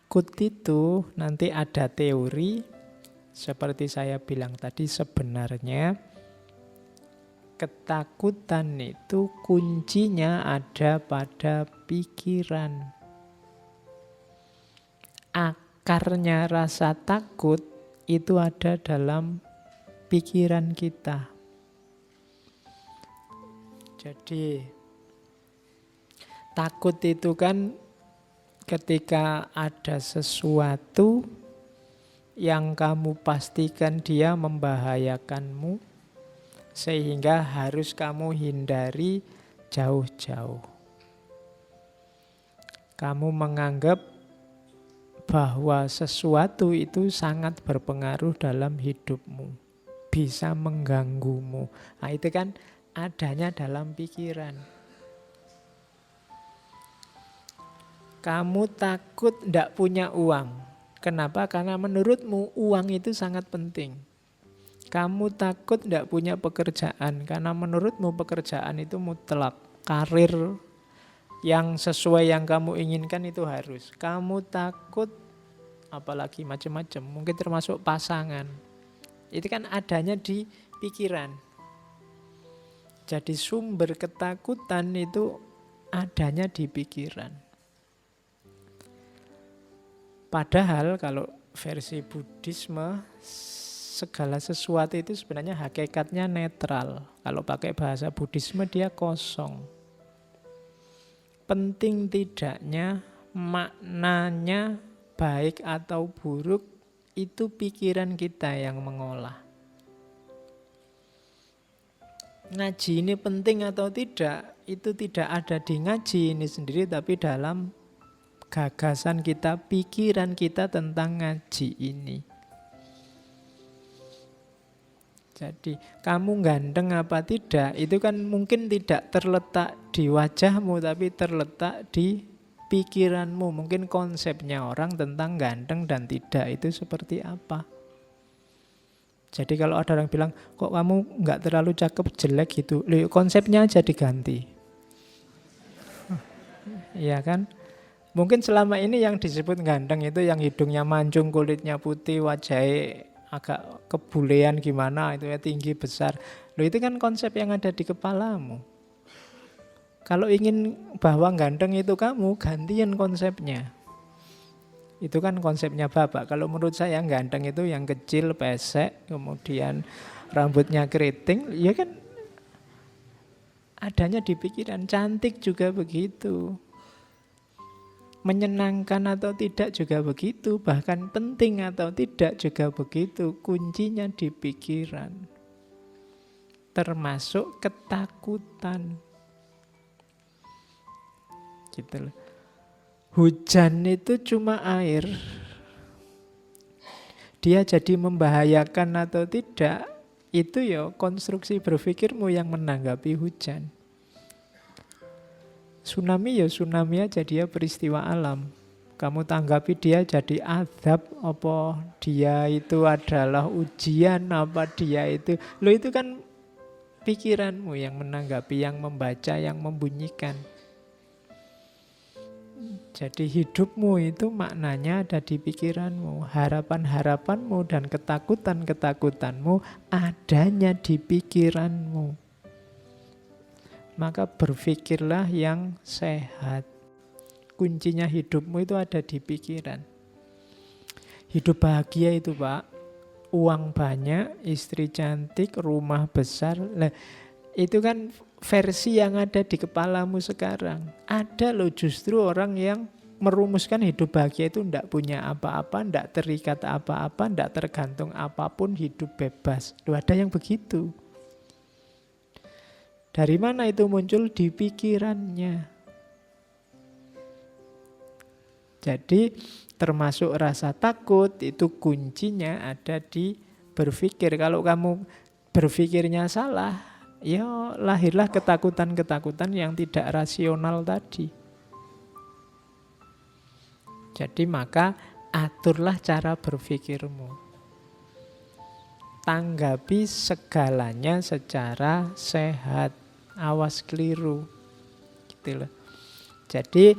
takut itu nanti ada teori, seperti saya bilang tadi, sebenarnya ketakutan itu kuncinya ada pada pikiran. Akarnya rasa takut itu ada dalam pikiran kita. Jadi takut itu kan ketika ada sesuatu yang kamu pastikan dia membahayakanmu, sehingga harus kamu hindari jauh-jauh. Kamu menganggap bahwa sesuatu itu sangat berpengaruh dalam hidupmu, bisa mengganggumu. Nah, itu kan adanya dalam pikiran. Kamu takut tidak punya uang. Kenapa? Karena menurutmu uang itu sangat penting. Kamu takut tidak punya pekerjaan, karena menurutmu pekerjaan itu mutlak. Karir yang sesuai yang kamu inginkan itu harus. Kamu takut, apalagi macam-macam, mungkin termasuk pasangan. Itu kan adanya di pikiran. Jadi sumber ketakutan itu adanya di pikiran. Padahal kalau versi Buddhisme, segala sesuatu itu sebenarnya hakikatnya netral. Kalau pakai bahasa Buddhisme dia kosong. Penting tidaknya, maknanya baik atau buruk, itu pikiran kita yang mengolah. Ngaji ini penting atau tidak, itu tidak ada di ngaji ini sendiri, tapi dalam gagasan kita, pikiran kita tentang ngaji ini. Jadi kamu ganteng apa tidak, itu kan mungkin tidak terletak di wajahmu, tapi terletak di pikiranmu. Mungkin konsepnya orang tentang ganteng dan tidak itu seperti apa. Jadi kalau ada orang bilang, kok kamu nggak terlalu cakep, jelek gitu, loh, konsepnya aja diganti. Iya kan? Mungkin selama ini yang disebut ganteng itu yang hidungnya mancung, kulitnya putih, wajahnya agak kebulean gimana, itu ya tinggi, besar. Loh, itu kan konsep yang ada di kepalamu. Kalau ingin bahwa ganteng itu kamu, gantian konsepnya. Itu kan konsepnya Bapak. Kalau menurut saya ganteng itu yang kecil, pesek, kemudian rambutnya keriting, ya kan adanya di pikiran. Cantik juga begitu. Menyenangkan atau tidak juga begitu, bahkan penting atau tidak juga begitu. Kuncinya di pikiran, termasuk ketakutan. Gitu loh. Hujan itu cuma air. Dia jadi membahayakan atau tidak, itu ya konstruksi berpikirmu yang menanggapi hujan. Tsunami ya tsunami aja, dia peristiwa alam. Kamu tanggapi dia jadi azab, apa dia itu adalah ujian, apa dia itu. Loh, itu kan pikiranmu yang menanggapi, yang membaca, yang membunyikan. Jadi hidupmu itu maknanya ada di pikiranmu. Harapan-harapanmu dan ketakutan-ketakutanmu adanya di pikiranmu. Maka berpikirlah yang sehat. Kuncinya hidupmu itu ada di pikiran. Hidup bahagia itu, Pak, uang banyak, istri cantik, rumah besar. Nah, itu kan versi yang ada di kepalamu sekarang. Ada loh justru orang yang merumuskan hidup bahagia itu tidak punya apa-apa, tidak terikat apa-apa, tidak tergantung apapun, hidup bebas. Loh, ada yang begitu. Dari mana itu muncul? Di pikirannya. Jadi termasuk rasa takut itu kuncinya ada di berpikir. Kalau kamu berpikirnya salah, ya lahirlah ketakutan-ketakutan yang tidak rasional tadi. Jadi maka aturlah cara berpikirmu. Tanggapi segalanya secara sehat. Awas keliru. Gitu loh. Jadi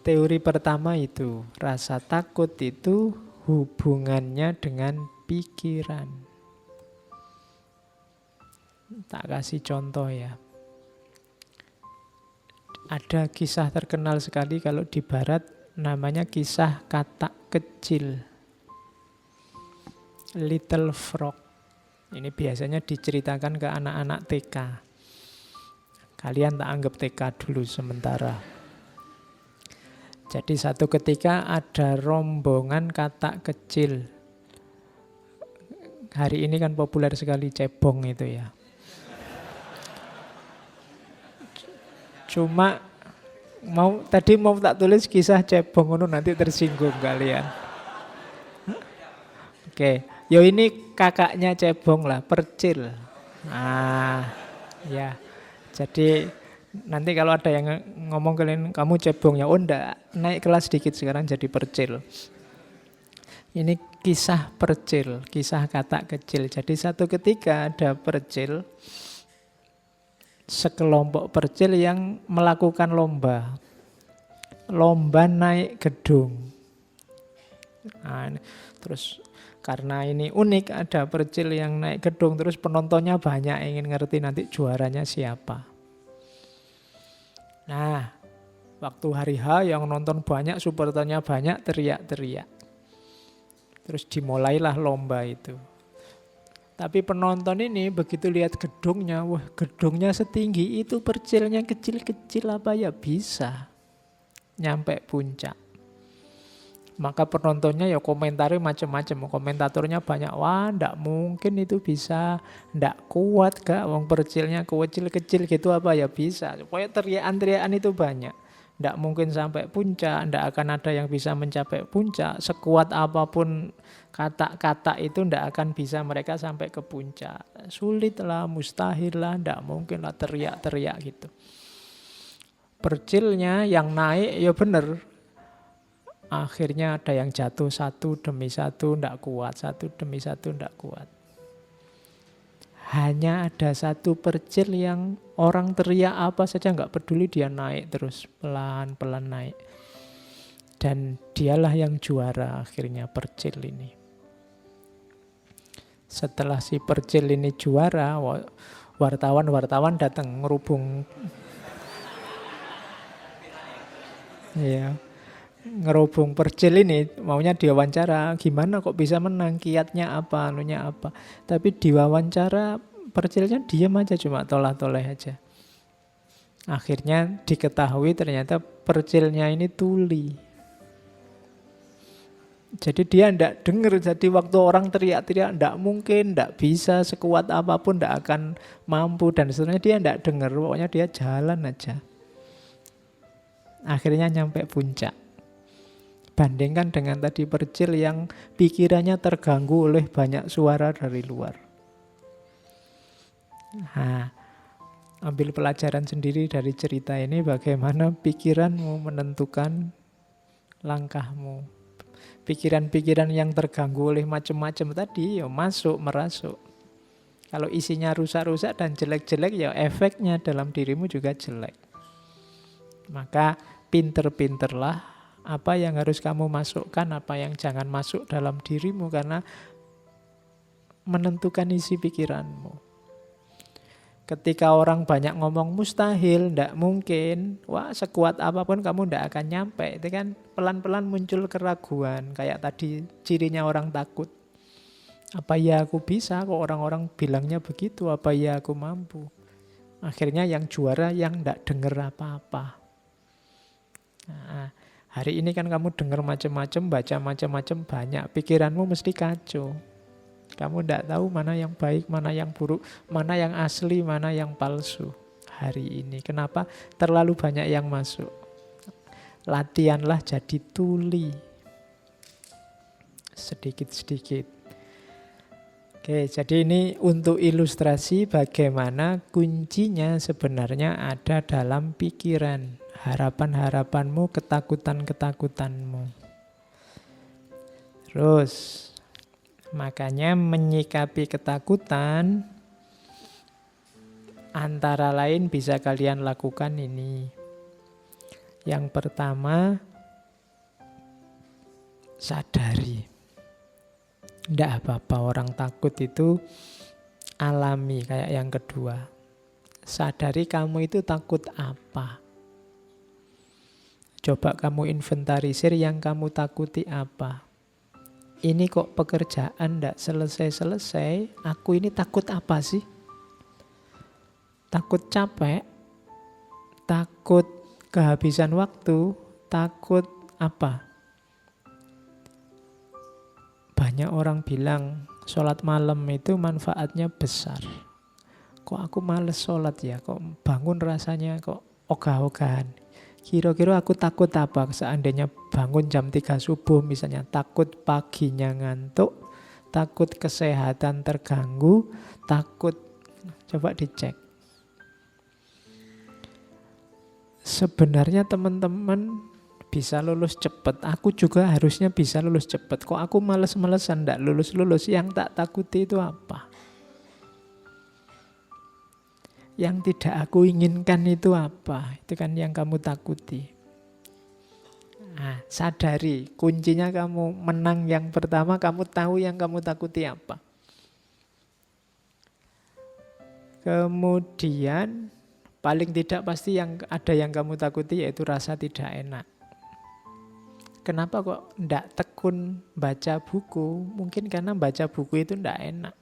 Teori pertama itu, rasa takut itu hubungannya dengan pikiran. Tak kasih contoh ya. Ada kisah terkenal sekali kalau di barat, namanya kisah katak kecil. Little Frog. Ini biasanya diceritakan ke anak-anak TK. Kalian tak anggap TK dulu sementara. Jadi satu ketika ada rombongan katak kecil. Hari ini kan populer sekali cebong itu ya. Cuma tadi mau tak tulis kisah cebong itu nanti tersinggung kalian. Oke, yo ini kakaknya cebong lah, Percil. Ya. Jadi nanti kalau ada yang ngomong kalian, kamu cebong ya, oh enggak, naik kelas sedikit sekarang jadi Percil. Ini kisah Percil, kisah katak kecil. Jadi satu ketika ada Percil, sekelompok Percil yang melakukan lomba. Lomba naik gedung. Terus karena ini unik, ada Percil yang naik gedung, terus penontonnya banyak, ingin ngerti nanti juaranya siapa. Nah, waktu hari H yang nonton banyak, supporternya banyak, teriak-teriak. Terus dimulailah lomba itu. Tapi penonton ini begitu lihat gedungnya, wah gedungnya setinggi itu, Percilnya kecil-kecil apa ya bisa nyampe puncak. Maka penontonnya ya komentari macam-macam, komentatornya banyak, wah ndak mungkin itu bisa, ndak kuat gak, wong Percilnya kecil-kecil gitu apa ya bisa. Pokoknya teriakan-teriakan itu banyak. Ndak mungkin sampai puncak, ndak akan ada yang bisa mencapai puncak. Sekuat apapun kata-kata itu ndak akan bisa mereka sampai ke puncak. Sulit lah, mustahil lah, ndak mungkin lah, teriak-teriak gitu. Percilnya yang naik ya bener. Akhirnya ada yang jatuh satu demi satu, ndak kuat. Satu demi satu, ndak kuat. Hanya ada satu Percil yang orang teriak apa saja nggak peduli, dia naik terus, pelan-pelan naik. Dan dialah yang juara akhirnya, Percil ini. Setelah si Percil ini juara, wartawan datang ngerubung. Iya. Ngerubung Percil ini, maunya diwawancara, gimana kok bisa menang, kiatnya apa, anunya apa. Tapi diwawancara Percilnya diam aja, cuma tolah-toleh aja. Akhirnya diketahui ternyata Percilnya ini tuli. Jadi dia ndak dengar, jadi waktu orang teriak-teriak ndak mungkin, ndak bisa, sekuat apapun ndak akan mampu, dan sebenarnya dia ndak dengar, pokoknya dia jalan aja. Akhirnya nyampe puncak. Bandingkan dengan tadi Percil yang pikirannya terganggu oleh banyak suara dari luar. Nah, ambil pelajaran sendiri dari cerita ini, bagaimana pikiranmu menentukan langkahmu. Pikiran-pikiran yang terganggu oleh macam-macam tadi, ya merasuk. Kalau isinya rusak-rusak dan jelek-jelek, ya efeknya dalam dirimu juga jelek. Maka pinter-pinterlah apa yang harus kamu masukkan, apa yang jangan masuk dalam dirimu, karena menentukan isi pikiranmu. Ketika orang banyak ngomong mustahil, ndak mungkin, wah sekuat apapun kamu ndak akan nyampe. Itu kan pelan-pelan muncul keraguan, kayak tadi cirinya orang takut. Apa ya aku bisa, kok orang-orang bilangnya begitu, apa ya aku mampu. Akhirnya yang juara yang ndak dengar apa-apa. Nah, hari ini kan kamu dengar macam-macam, baca macam-macam, banyak. Pikiranmu mesti kacau. Kamu tidak tahu mana yang baik, mana yang buruk, mana yang asli, mana yang palsu hari ini. Kenapa? Terlalu banyak yang masuk. Latihanlah jadi tuli. Sedikit-sedikit. Oke, jadi ini untuk ilustrasi bagaimana kuncinya sebenarnya ada dalam pikiran. Harapan-harapanmu, ketakutan-ketakutanmu. Terus, makanya menyikapi ketakutan antara lain bisa kalian lakukan ini. Yang pertama, sadari. Tidak apa-apa, orang takut itu alami kayak yang kedua. Sadari kamu itu takut apa. Coba kamu inventarisir yang kamu takuti apa. Ini kok pekerjaan tidak selesai-selesai, aku ini takut apa sih? Takut capek, takut kehabisan waktu, takut apa? Banyak orang bilang sholat malam itu manfaatnya besar. Kok aku males sholat ya? Kok bangun rasanya kok ogah-ogahan? Kira-kira aku takut apa? Seandainya bangun jam 3 subuh misalnya. Takut paginya ngantuk, takut kesehatan terganggu, takut. Coba dicek. Sebenarnya teman-teman bisa lulus cepat. Aku juga harusnya bisa lulus cepat. Kok aku males-malesan tidak lulus-lulus? Yang tak takuti itu apa? Yang tidak aku inginkan itu apa? Itu kan yang kamu takuti. Nah, sadari. Kuncinya kamu menang yang pertama, kamu tahu yang kamu takuti apa. Kemudian paling tidak pasti yang ada yang kamu takuti yaitu rasa tidak enak. Kenapa kok tidak tekun baca buku? Mungkin karena baca buku itu tidak enak.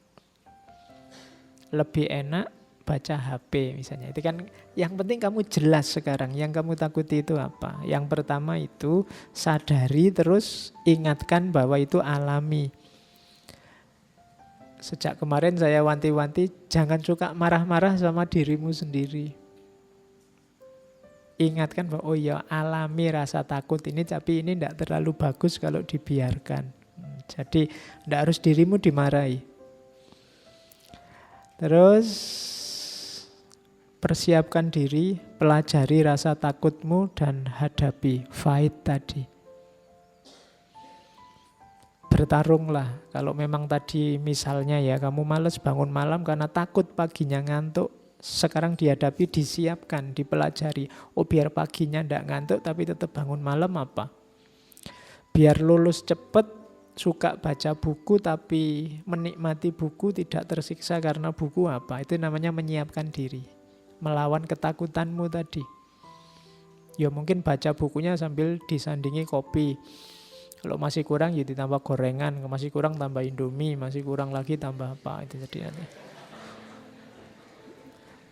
Lebih enak baca HP misalnya. Itu kan yang penting kamu jelas sekarang yang kamu takuti itu apa. Yang pertama itu sadari, terus ingatkan bahwa itu alami. Sejak kemarin saya wanti-wanti jangan suka marah-marah sama dirimu sendiri. Ingatkan bahwa oh ya alami rasa takut ini, tapi ini tidak terlalu bagus kalau dibiarkan. Jadi tidak harus dirimu dimarahi. Terus persiapkan diri, pelajari rasa takutmu dan hadapi, fight tadi. Bertarunglah. Kalau memang tadi misalnya ya kamu malas bangun malam karena takut paginya ngantuk. Sekarang dihadapi, disiapkan, dipelajari. Oh biar paginya tidak ngantuk tapi tetap bangun malam apa? Biar lulus cepat, suka baca buku tapi menikmati buku, tidak tersiksa karena buku apa? Itu namanya menyiapkan diri. Melawan ketakutanmu tadi. Ya mungkin baca bukunya sambil disandingi kopi. Kalau masih kurang ya ditambah gorengan, masih kurang tambah Indomie, masih kurang lagi tambah apa. Itu jadi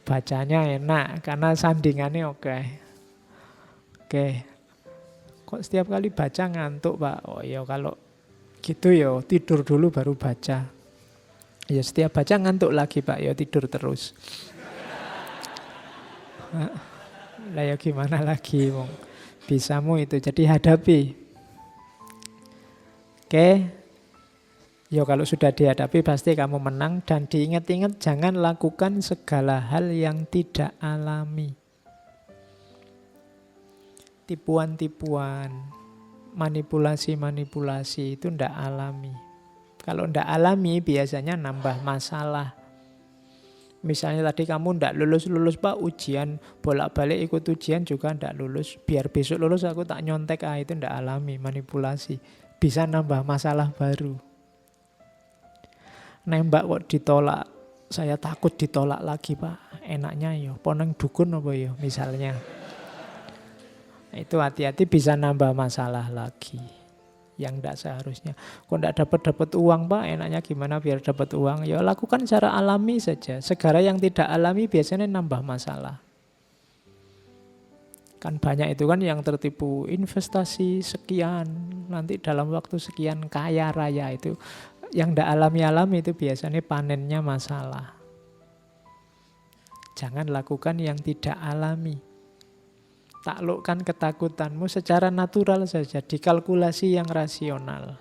bacanya enak karena sandingannya oke. Oke. Kok setiap kali baca ngantuk, Pak? Oh ya kalau gitu ya tidur dulu baru baca. Ya setiap baca ngantuk lagi, Pak. Ya tidur terus. Lah ya gimana lagi, Wong? Bisamu itu. Jadi hadapi. Oke. Ya kalau sudah dihadapi pasti kamu menang, dan diingat-ingat jangan lakukan segala hal yang tidak alami. Tipuan-tipuan, manipulasi-manipulasi itu tidak alami. Kalau tidak alami biasanya nambah masalah. Misalnya tadi kamu tidak lulus-lulus Pak, ujian bolak-balik ikut ujian juga tidak lulus. Biar besok lulus aku tak nyontek, itu tidak alami, manipulasi. Bisa nambah masalah baru. Nembak kok ditolak, saya takut ditolak lagi Pak. Enaknya ya poneng dukun apa ya misalnya. Itu hati-hati bisa nambah masalah lagi yang tidak seharusnya. Kok tidak dapat uang Pak, enaknya gimana biar dapat uang? Ya lakukan secara alami saja. Segala yang tidak alami biasanya nambah masalah. Kan banyak itu kan yang tertipu investasi sekian, nanti dalam waktu sekian kaya raya itu. Yang tidak alami-alami itu biasanya panennya masalah. Jangan lakukan yang tidak alami. Taklukkan ketakutanmu secara natural saja, dikalkulasi yang rasional.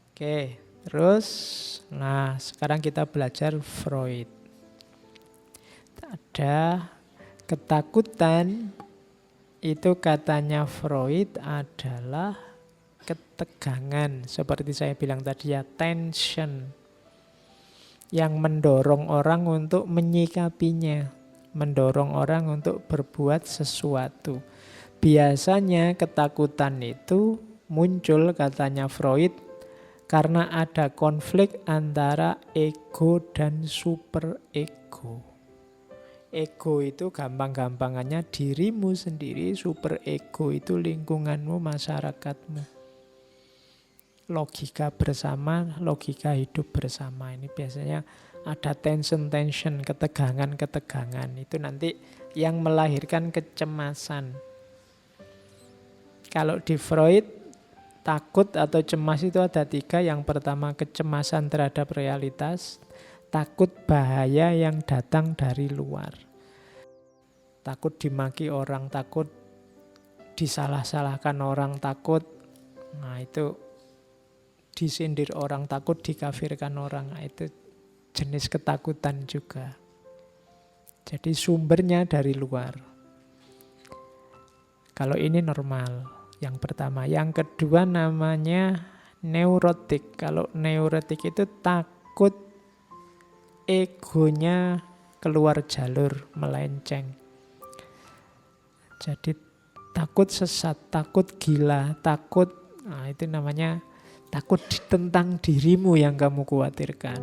Oke, terus, nah sekarang kita belajar Freud. Ada ketakutan, itu katanya Freud adalah ketegangan, seperti saya bilang tadi ya, tension yang mendorong orang untuk menyikapinya, mendorong orang untuk berbuat sesuatu. Biasanya ketakutan itu muncul, katanya Freud, karena ada konflik antara ego dan superego. Ego itu gampang-gampangannya dirimu sendiri, superego itu lingkunganmu, masyarakatmu. Logika bersama, logika hidup bersama. Ini biasanya ada tension-tension, ketegangan-ketegangan. Itu nanti yang melahirkan kecemasan. Kalau di Freud, takut atau cemas itu ada 3. Yang pertama kecemasan terhadap realitas, takut bahaya yang datang dari luar. Takut dimaki orang, takut disalah-salahkan orang, takut, nah itu disindir orang, takut dikafirkan orang. Nah, itu jenis ketakutan juga. Jadi sumbernya dari luar. Kalau ini normal. Yang pertama. Yang kedua namanya neurotik. Kalau neurotik itu takut egonya keluar jalur, melenceng. Jadi takut sesat, takut gila, takut, nah itu namanya takut tentang dirimu yang kamu khawatirkan.